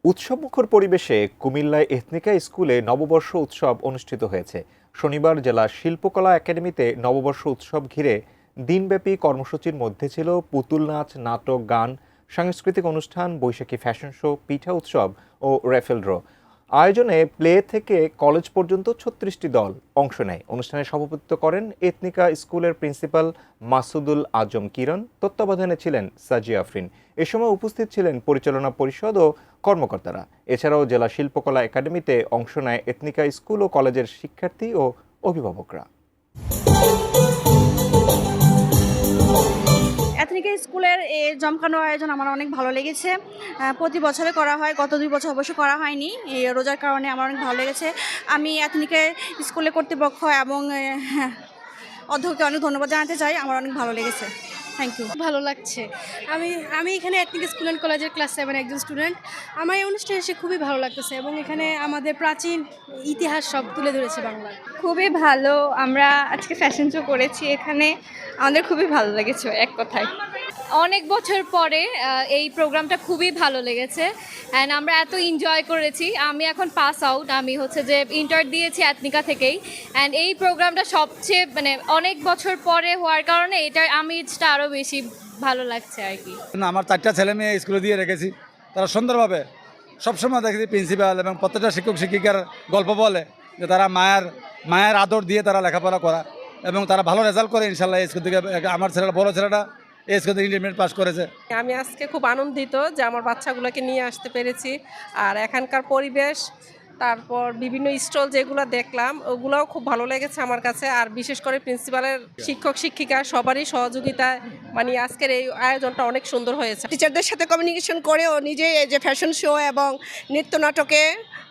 উৎসবমুখর পরিবেশে কুমিল্লায় এথনিকা স্কুলে নববর্ষ উৎসব অনুষ্ঠিত হয়েছে। শনিবার জেলা শিল্পকলা একাডেমিতে নববর্ষ উৎসব ঘিরে দিনব্যাপী কর্মসূচির মধ্যে ছিল পুতুল নাচ, নাটক, গান, সাংস্কৃতিক অনুষ্ঠান, বৈশাখী ফ্যাশন শো, পিঠা উৎসব ও র্যাফেল ড্র। আয়োজনে প্লে থেকে কলেজ পর্যন্ত ৩৬টি দল অংশ নেয়। অনুষ্ঠানে সভাপতিত্ব করেন এথনিকা স্কুলের প্রিন্সিপাল মাসুদুল আজম কিরণ। তত্ত্বাবধানে ছিলেন সাজিয়া আফরিন। এ সময় উপস্থিত ছিলেন পরিচালনা পরিষদ ও কর্মকর্তারা। এছাড়াও জেলা শিল্পকলা একাডেমিতে অংশ নেয় এথনিকা স্কুল ও কলেজের শিক্ষার্থী ও অভিভাবকরা। এথনিকা স্কুলের এই জমকানো আয়োজন আমার অনেক ভালো লেগেছে। প্রতি বছরে করা হয়, গত 2 বছর অবশ্য করা হয়নি এই রোজার কারণে। আমার অনেক ভালো লেগেছে। আমি এথনিকা স্কুলের কর্তৃপক্ষ এবং অধ্যক্ষকে অনেক ধন্যবাদ জানাতে চাই। আমার অনেক ভালো লেগেছে। Thank you. ভালো লাগছে। আমি এখানে এথনিক স্কুল অ্যান্ড কলেজের ক্লাস 7 একজন স্টুডেন্ট। আমার এই অনুষ্ঠানে এসে খুবই ভালো লাগতেছে এবং এখানে আমাদের প্রাচীন ইতিহাস সব তুলে ধরেছে বাংলার। খুবই ভালো। আমরা আজকে ফ্যাশন শো করেছি এখানে, আমাদের খুবই ভালো লেগেছে এক কথায়। অনেক বছর পরে এই প্রোগ্রামটা খুবই ভালো লেগেছে অ্যান্ড আমরা এত এনজয় করেছি। আমি এখন পাস আউট, আমি হচ্ছে যে ইন্টার দিয়েছি এথনিকা থেকেই। অ্যান্ড এই প্রোগ্রামটা সবচেয়ে অনেক বছর পরে হওয়ার কারণে এটার আমেজটা আরও বেশি ভালো লাগছে আর কি। আমার 4টা ছেলে মেয়ে স্কুলে দিয়ে রেখেছি, তারা সুন্দরভাবে সবসময় দেখেছি প্রিন্সিপাল এবং প্রত্যেকটা শিক্ষক শিক্ষিকার গল্প বলে যে তারা মায়ের আদর দিয়ে তারা লেখাপড়া করা এবং তারা ভালো রেজাল্ট করে ইনশাল্লাহ। এই স্কুল থেকে আমার ছেলেটা, বড় ছেলেটা এই স্কুল থেকে ইন্টারমিডিয়েট পাস করেছে। আমি আজকে খুব আনন্দিত যে আমার বাচ্চাগুলোকে নিয়ে আসতে পেরেছি। আর এখানকার পরিবেশ, তারপর বিভিন্ন স্টল যেগুলো দেখলাম ওগুলোও খুব ভালো লেগেছে আমার কাছে। আর বিশেষ করে প্রিন্সিপালের, শিক্ষক শিক্ষিকা সবারই সহযোগিতায় আজকের এই আয়োজনটা অনেক সুন্দর হয়েছে। টিচারদের সাথে কমিউনিকেশন করে ও নিজে এই যে ফ্যাশন শো এবং নৃত্য নাটকে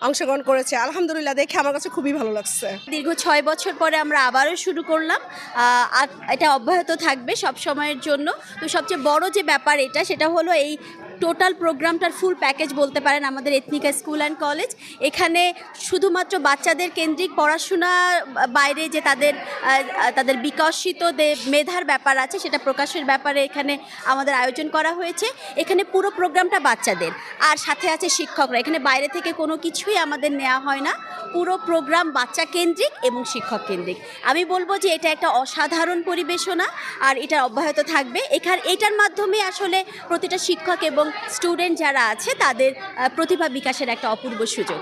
অংশগ্রহণ করেছে। আলহামদুলিল্লাহ, দেখে আমার কাছে খুবই ভালো লাগছে। দীর্ঘ 6 বছর পরে আমরা আবারও শুরু করলাম। আর এটা অব্যাহত থাকবে সব সময়ের জন্য। তো সবচেয়ে বড় যে ব্যাপার সেটা হলো এই টোটাল প্রোগ্রামটার ফুল প্যাকেজ বলতে পারেন আমাদের এথনিকা স্কুল অ্যান্ড কলেজ। এখানে শুধুমাত্র বাচ্চাদের কেন্দ্রিক পড়াশোনা বাইরে যে তাদের বিকশিত মেধার ব্যাপার আছে সেটা প্রকাশের ব্যাপারে এখানে আমাদের আয়োজন করা হয়েছে। এখানে পুরো প্রোগ্রামটা বাচ্চাদের, আর সাথে আছে শিক্ষকরা। এখানে বাইরে থেকে কোনো কিছুই আমাদের নেওয়া হয় না। পুরো প্রোগ্রাম বাচ্চা কেন্দ্রিক এবং শিক্ষক কেন্দ্রিক। আমি বলবো যে এটা একটা অসাধারণ পরিবেশনা আর এটা অব্যাহত থাকবে। এটার মাধ্যমে আসলে প্রতিটা শিক্ষক এবং স্টুডেন্ট যারা আছে তাদের প্রতিভা বিকাশের একটা অপূর্ব সুযোগ।